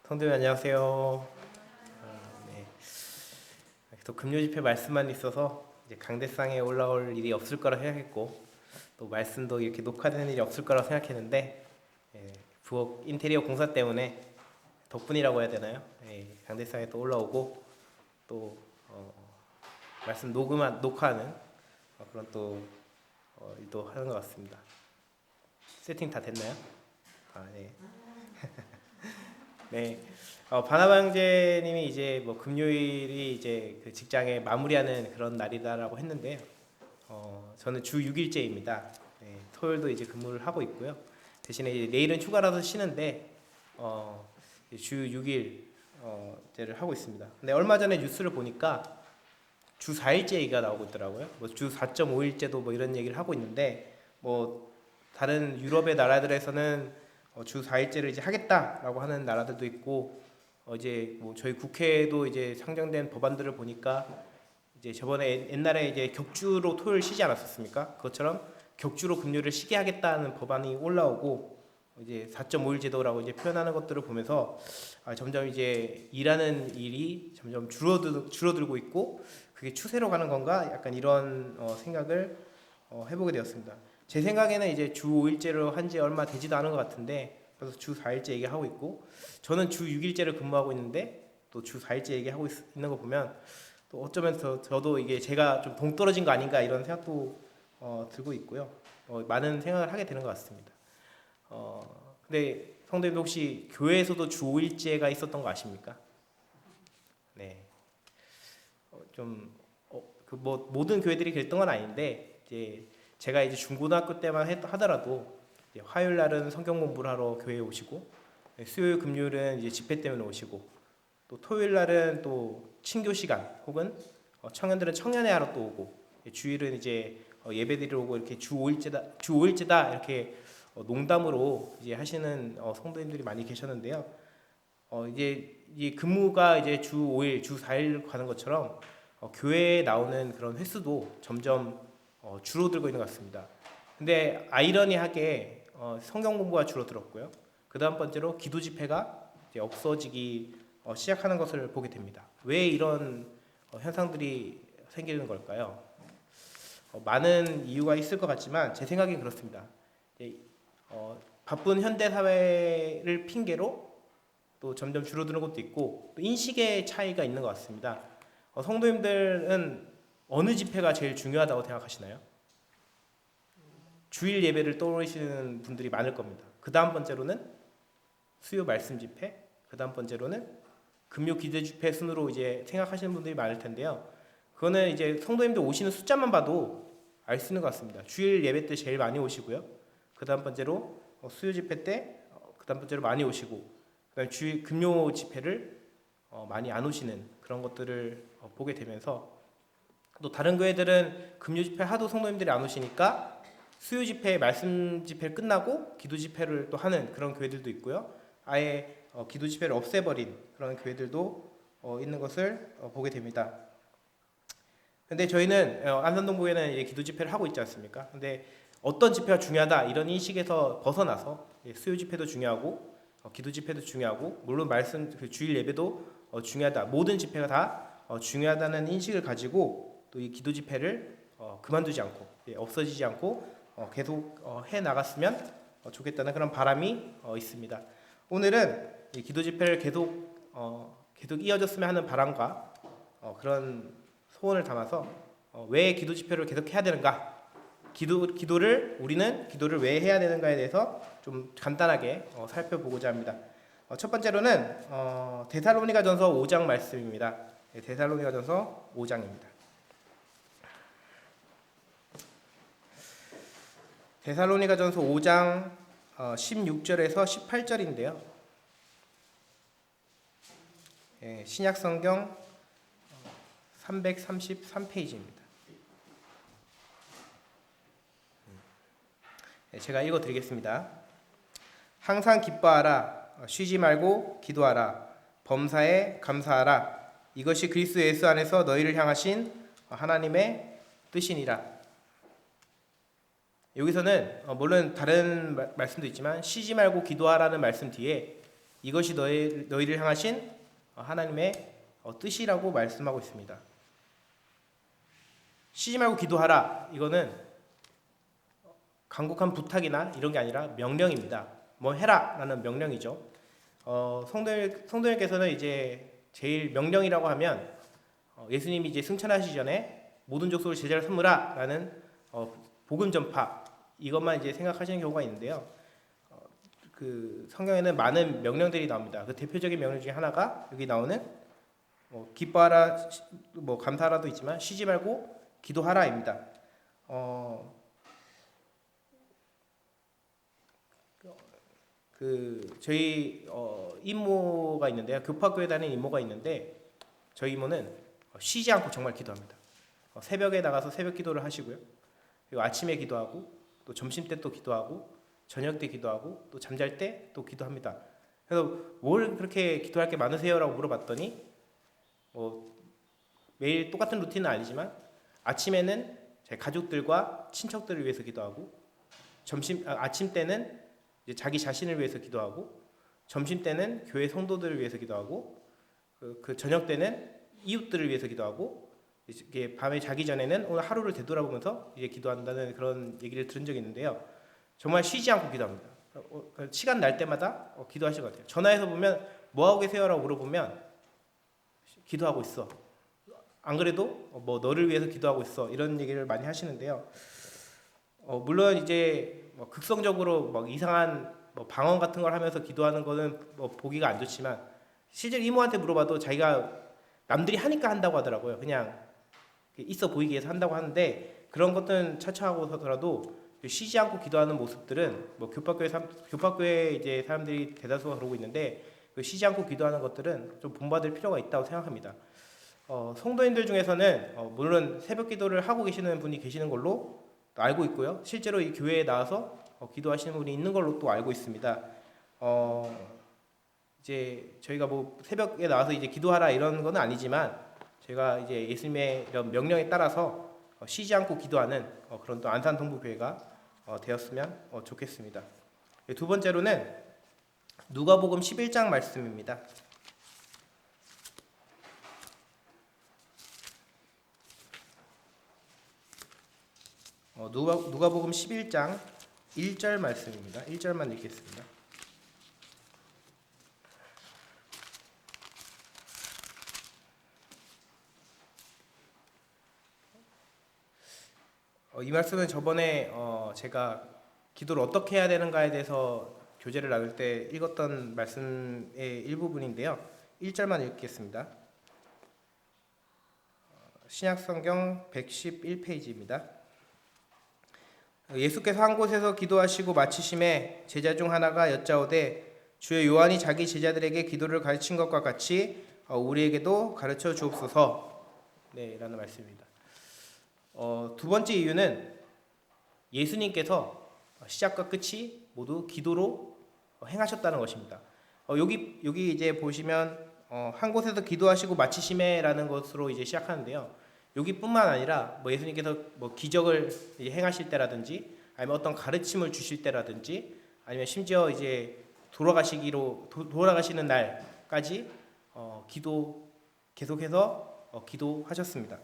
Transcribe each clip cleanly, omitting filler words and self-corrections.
성도님 안녕하세요. 네. 또 금요 집회 말씀만 있어서 이제 강대상에 올라올 일이 없을 거라 생각했고 또 말씀도 이렇게 녹화되는 일이 없을 거라 생각했는데 부엌 인테리어 공사 때문에 덕분이라고 해야 되나요? 강대상에 또 올라오고 또 말씀 녹화하는 그런 또 일도 하는 것 같습니다. 세팅 다 됐나요? 네. 네, 바나바 형제님이 이제 뭐 금요일이 이제 그 직장에 마무리하는 그런 날이다라고 했는데요. 저는 주 6일째입니다. 네, 토요일도 이제 근무를 하고 있고요. 대신에 이제 내일은 휴가라서 쉬는데 주 6일째를 하고 있습니다. 근데 얼마 전에 뉴스를 보니까 주 4일째 얘기가 나오고 있더라고요. 뭐 주 4.5일째도 뭐 이런 얘기를 하고 있는데 뭐 다른 유럽의 나라들에서는 주 4일째를 이제 하겠다라고 하는 나라들도 있고 이제 뭐 저희 국회에도 이제 상정된 법안들을 보니까 이제 저번에 옛날에 이제 격주로 토요일 쉬지 않았었습니까? 그것처럼 격주로 금요일을 쉬게 하겠다는 법안이 올라오고 이제 4.5일 제도라고 이제 표현하는 것들을 보면서 점점 이제 일하는 일이 점점 줄어들고 있고 그게 추세로 가는 건가? 약간 이런 생각을 해보게 되었습니다. 제 생각에는 이제 주 5일째로 한 지 얼마 되지도 않은 것 같은데 그래서 주 4일째 얘기하고 있고 저는 주 6일째를 근무하고 있는데 또 주 4일째 얘기하고 있는 거 보면 또 어쩌면 저도 이게 제가 좀 동떨어진 거 아닌가 이런 생각도 들고 있고요. 많은 생각을 하게 되는 것 같습니다. 근데 성도님도 혹시 교회에서도 주 5일째가 있었던 거 아십니까? 네. 뭐 모든 교회들이 그랬던 건 아닌데 이제 제가 이제 중고등학교 때만 하더라도 이제 화요일 날은 성경 공부를 하러 교회에 오시고 수요일 금요일은 이제 집회 때문에 오시고 또 토요일 날은 또 친교 시간 혹은 청년들은 청년회 하러 또 오고 주일은 이제 예배 드리러 오고 이렇게 주 5일째다 이렇게 농담으로 이제 하시는 성도님들이 많이 계셨는데요. 이제 이 근무가 이제 주 5일, 주 4일 가는 것처럼 교회에 나오는 그런 횟수도 점점 줄어들고 있는 것 같습니다. 근데 아이러니하게 성경 공부가 줄어들었고요. 그 다음 번째로 기도 집회가 이제 없어지기 시작하는 것을 보게 됩니다. 왜 이런 현상들이 생기는 걸까요? 많은 이유가 있을 것 같지만 제 생각엔 그렇습니다. 바쁜 현대 사회를 핑계로 또 점점 줄어드는 것도 있고 또 인식의 차이가 있는 것 같습니다. 성도님들은 어느 집회가 제일 중요하다고 생각하시나요? 주일 예배를 떠올리시는 분들이 많을 겁니다. 그 다음 번째로는 수요 말씀 집회, 그 다음 번째로는 금요 기도 집회 순으로 이제 생각하시는 분들이 많을 텐데요. 그거는 이제 성도님들 오시는 숫자만 봐도 알 수 있는 것 같습니다. 주일 예배 때 제일 많이 오시고요. 그 다음 번째로 수요 집회 때, 그 다음 번째로 많이 오시고, 그다음에 주일 금요 집회를 많이 안 오시는 그런 것들을 보게 되면서 또 다른 교회들은 금요 집회 하도 성도님들이 안 오시니까 수요 집회, 말씀 집회 끝나고 기도 집회를 또 하는 그런 교회들도 있고요. 아예 기도 집회를 없애버린 그런 교회들도 있는 것을 보게 됩니다. 근데 저희는 안산동교회는 기도 집회를 하고 있지 않습니까? 근데 어떤 집회가 중요하다 이런 인식에서 벗어나서 수요 집회도 중요하고 기도 집회도 중요하고 물론 말씀 주일 예배도 중요하다. 모든 집회가 다 중요하다는 인식을 가지고 또 이 기도 집회를 그만두지 않고 없어지지 않고 계속 해 나갔으면 좋겠다는 그런 바람이 있습니다. 오늘은 이 기도 집회를 계속 이어졌으면 하는 바람과 그런 소원을 담아서 왜 기도 집회를 계속 해야 되는가? 우리는 기도를 왜 해야 되는가에 대해서 좀 간단하게 살펴보고자 합니다. 첫 번째로는 데살로니가전서 5장 말씀입니다. 데살로니가전서 5장입니다. 데살로니가전서 5장 16절에서 18절인데요. 신약성경 333페이지입니다. 제가 읽어드리겠습니다. 항상 기뻐하라, 쉬지 말고 기도하라, 범사에 감사하라. 이것이 그리스도 예수 안에서 너희를 향하신 하나님의 뜻이니라. 여기서는 물론 다른 말씀도 있지만 쉬지 말고 기도하라는 말씀 뒤에 이것이 너희를 향하신 하나님의 뜻이라고 말씀하고 있습니다. 쉬지 말고 기도하라. 이거는 간곡한 부탁이나 이런 게 아니라 명령입니다. 뭐 해라라는 명령이죠. 성도님께서는 이제 제일 명령이라고 하면 예수님이 이제 승천하시기 전에 모든 족속을 제자로 삼으라라는 복음 전파 이것만 이제 생각하시는 경우가 있는데요. 그 성경에는 많은 명령들이 나옵니다. 그 대표적인 명령 중에 하나가 여기 나오는 기뻐하라, 감사하라도 있지만 쉬지 말고 기도하라입니다. 저희 이모가 있는데요. 교파교회 다니는 이모가 있는데 저희 이모는 쉬지 않고 정말 기도합니다. 새벽에 나가서 새벽 기도를 하시고요. 그리고 아침에 기도하고 또 점심 때 또 기도하고 저녁 때 기도하고 또 잠잘 때 또 기도합니다. 그래서 뭘 그렇게 기도할 게 많으세요라고 물어봤더니 매일 똑같은 루틴은 아니지만 아침에는 제 가족들과 친척들을 위해서 기도하고 아침 때는 이제 자기 자신을 위해서 기도하고 점심 때는 교회 성도들을 위해서 기도하고 그 저녁 때는 이웃들을 위해서 기도하고 이게 밤에 자기 전에는 오늘 하루를 되돌아보면서 이제 기도한다는 그런 얘기를 들은 적이 있는데요. 정말 쉬지 않고 기도합니다. 시간 날 때마다 기도하실 것 같아요. 전화해서 보면 뭐 하고 계세요라고 물어보면 기도하고 있어. 안 그래도 너를 위해서 기도하고 있어. 이런 얘기를 많이 하시는데요. 물론 이제 극성적으로 이상한 방언 같은 걸 하면서 기도하는 거는 보기가 안 좋지만 실제로 이모한테 물어봐도 자기가 남들이 하니까 한다고 하더라고요. 그냥 있어 보이기 위해서 한다고 하는데 그런 것들은 차차하고서라도 쉬지 않고 기도하는 모습들은 교파교회 이제 사람들이 대다수가 그러고 있는데 쉬지 않고 기도하는 것들은 좀 본받을 필요가 있다고 생각합니다. 성도님들 중에서는 물론 새벽 기도를 하고 계시는 분이 계시는 걸로 알고 있고요. 실제로 이 교회에 나와서 기도하시는 분이 있는 걸로 또 알고 있습니다. 이제 저희가 새벽에 나와서 이제 기도하라 이런 건 아니지만 제가 이제 예수님의 이런 명령에 따라서 쉬지 않고 기도하는 그런 또 안산 동부교회가 되었으면 좋겠습니다. 두 번째로는 누가복음 11장 말씀입니다. 누가복음 11장 1절 말씀입니다. 1절만 읽겠습니다. 이 말씀은 저번에 제가 기도를 어떻게 해야 되는가에 대해서 교제를 나눌 때 읽었던 말씀의 일부분인데요. 1절만 읽겠습니다. 신약성경 111페이지입니다. 예수께서 한 곳에서 기도하시고 마치심에 제자 중 하나가 여짜오되 주여 요한이 자기 제자들에게 기도를 가르친 것과 같이 우리에게도 가르쳐 주옵소서. 네, 라는 말씀입니다. 두 번째 이유는 예수님께서 시작과 끝이 모두 기도로 행하셨다는 것입니다. 여기 이제 보시면 한 곳에서 기도하시고 마치심에라는 것으로 이제 시작하는데요. 여기뿐만 아니라 예수님께서 기적을 행하실 때라든지 아니면 어떤 가르침을 주실 때라든지 아니면 심지어 이제 돌아가시는 날까지 계속해서 기도하셨습니다.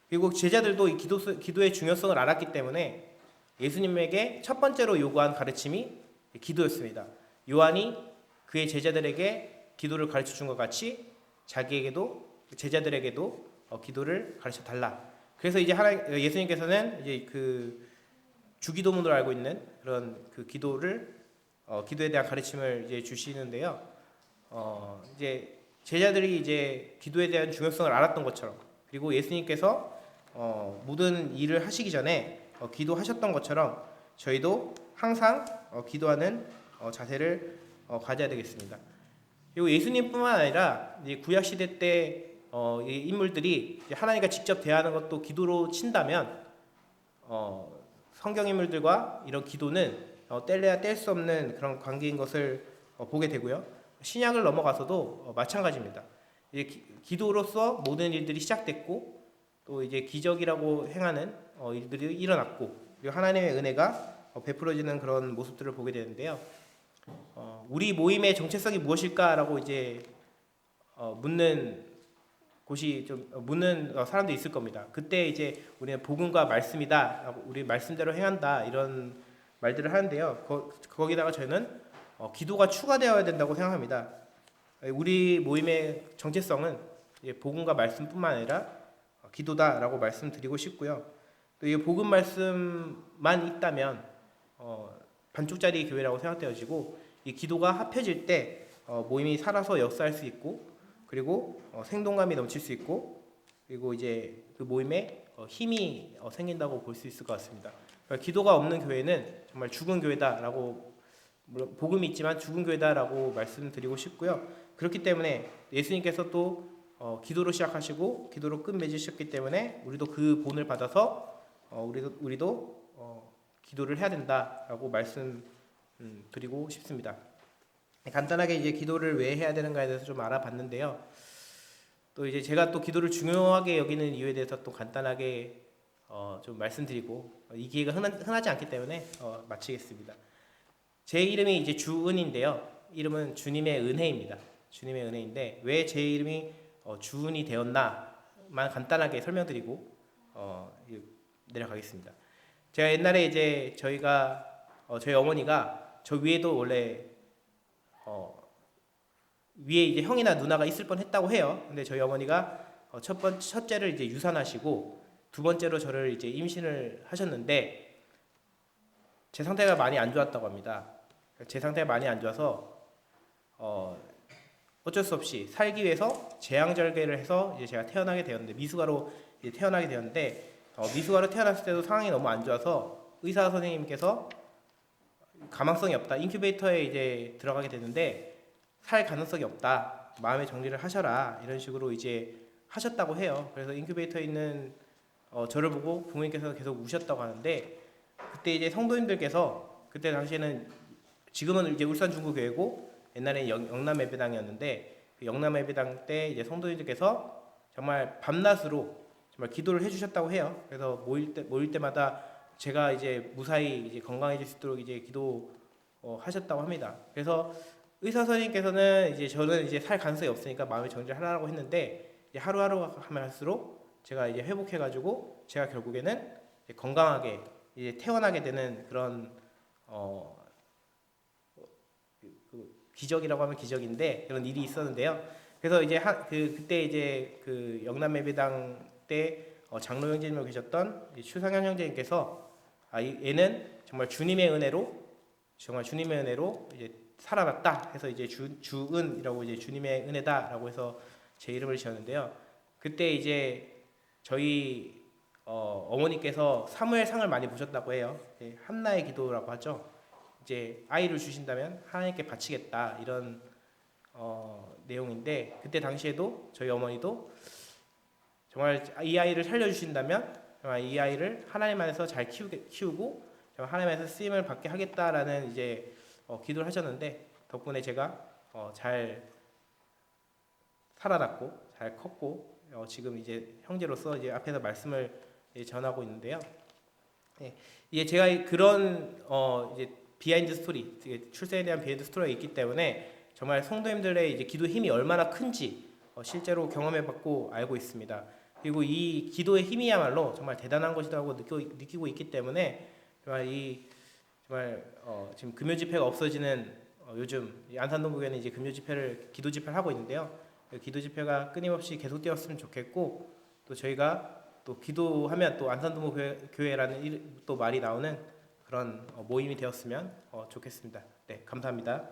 그리고 제자들도 이 기도의 중요성을 알았기 때문에 예수님에게 첫 번째로 요구한 가르침이 기도였습니다. 요한이 그의 제자들에게 기도를 가르쳐 준 것 같이 제자들에게도 기도를 가르쳐 달라. 그래서 이제 예수님께서는 이제 그 주기도문으로 알고 있는 그런 그 기도에 대한 가르침을 이제 주시는데요. 이제 제자들이 이제 기도에 대한 중요성을 알았던 것처럼 그리고 예수님께서 모든 일을 하시기 전에 기도하셨던 것처럼 저희도 항상 기도하는 자세를 가져야 되겠습니다. 그리고 예수님뿐만 아니라 이제 구약 시대 때 이 인물들이 하나님과 직접 대하는 것도 기도로 친다면 성경 인물들과 이런 기도는 뗄래야 뗄 수 없는 그런 관계인 것을 보게 되고요. 신약을 넘어가서도 마찬가지입니다. 이제 기도로서 모든 일들이 시작됐고 또 이제 기적이라고 행하는 일들이 일어났고 그리고 하나님의 은혜가 베풀어지는 그런 모습들을 보게 되는데요. 우리 모임의 정체성이 무엇일까라고 이제 묻는 곳이 좀 묻는 사람도 있을 겁니다. 그때 이제 우리는 복음과 말씀이다, 우리 말씀대로 행한다 이런 말들을 하는데요. 거기다가 저희는 기도가 추가되어야 된다고 생각합니다. 우리 모임의 정체성은 복음과 말씀뿐만 아니라 기도다라고 말씀드리고 싶고요. 또 이 복음 말씀만 있다면 반쪽짜리 교회라고 생각되어지고 이 기도가 합해질 때 모임이 살아서 역사할 수 있고 그리고 생동감이 넘칠 수 있고 그리고 이제 그 모임에 힘이 생긴다고 볼 수 있을 것 같습니다. 그러니까 기도가 없는 교회는 정말 죽은 교회다라고 물론 복음이 있지만 죽은 교회다라고 말씀드리고 싶고요. 그렇기 때문에 예수님께서 또 기도로 시작하시고 기도로 끝맺으셨기 때문에 우리도 그 본을 받아서 우리도 기도를 해야 된다라고 말씀드리고 싶습니다. 간단하게 이제 기도를 왜 해야 되는가에 대해서 좀 알아봤는데요. 또 이제 제가 또 기도를 중요하게 여기는 이유에 대해서 또 간단하게 좀 말씀드리고 이 기회가 흔하지 않기 때문에 마치겠습니다. 제 이름이 이제 주은인데요. 이름은 주님의 은혜입니다. 주님의 은혜인데 왜 제 이름이 주은이 되었나만 간단하게 설명드리고 내려가겠습니다. 제가 옛날에 이제 저희 어머니가 저 위에도 원래 위에 이제 형이나 누나가 있을 뻔했다고 해요. 근데 저희 어머니가 첫째를 이제 유산하시고 두 번째로 저를 이제 임신을 하셨는데 제 상태가 많이 안 좋았다고 합니다. 제 상태가 많이 안 좋아서 어쩔 수 없이 살기 위해서 제왕절개를 해서 이제 제가 태어나게 되었는데 미숙아로 이제 태어나게 되었는데 미숙아로 태어났을 때도 상황이 너무 안 좋아서 의사 선생님께서 가망성이 없다. 인큐베이터에 이제 들어가게 되는데 살 가능성이 없다. 마음의 정리를 하셔라. 이런 식으로 이제 하셨다고 해요. 그래서 인큐베이터에 있는 저를 보고 부모님께서 계속 우셨다고 하는데 그때 이제 성도님들께서 그때 당시에는 지금은 이제 울산 중구교회고 옛날에 영남 예배당이었는데 그 영남 예배당 때 이제 성도님들께서 정말 밤낮으로 정말 기도를 해주셨다고 해요. 그래서 모일 때마다 제가 이제 무사히 이제 건강해질 수 있도록 이제 기도 하셨다고 합니다. 그래서 의사 선생님께서는 이제 저는 이제 살 가능성이 없으니까 마음의 정리를 하라고 했는데 이제 하루하루 하면 할수록 제가 이제 회복해가지고 제가 결국에는 이제 건강하게 이제 태어나게 되는 그런 기적이라고 하면 기적인데 그런 일이 있었는데요. 그래서 이제 그때 이제 그 영남 예배당 때 장로 형제님으로 계셨던 추상현 형제님께서 얘는 정말 주님의 은혜로 이제 살아났다 해서 이제 주은이라고 이제 주님의 은혜다라고 해서 제 이름을 지었는데요. 그때 이제 저희 어머니께서 사무엘상을 많이 보셨다고 해요. 한나의 기도라고 하죠. 이제 아이를 주신다면 하나님께 바치겠다 이런 내용인데 그때 당시에도 저희 어머니도 정말 이 아이를 살려주신다면 정말 이 아이를 하나님 안에서 잘 키우고 정말 하나님 안에서 쓰임을 받게 하겠다라는 이제 기도를 하셨는데 덕분에 제가 잘 살아났고 잘 컸고 지금 이제 형제로서 이제 앞에서 말씀을 전하고 있는데요. 이게 제가 그런 이제 비하인드 스토리, 출생에 대한 비하인드 스토리가 있기 때문에 정말 성도님들의 이제 기도 힘이 얼마나 큰지 실제로 경험해봤고 알고 있습니다. 그리고 이 기도의 힘이야말로 정말 대단한 것이라고 느끼고 있기 때문에 정말 지금 금요 집회가 없어지는 요즘 안산동구교회는 이제 금요 집회를 기도 집회를 하고 있는데요. 기도 집회가 끊임없이 계속되었으면 좋겠고 또 저희가 또 기도하면 또 안산동구교회라는 또 말이 나오는 그런 모임이 되었으면 좋겠습니다. 네, 감사합니다.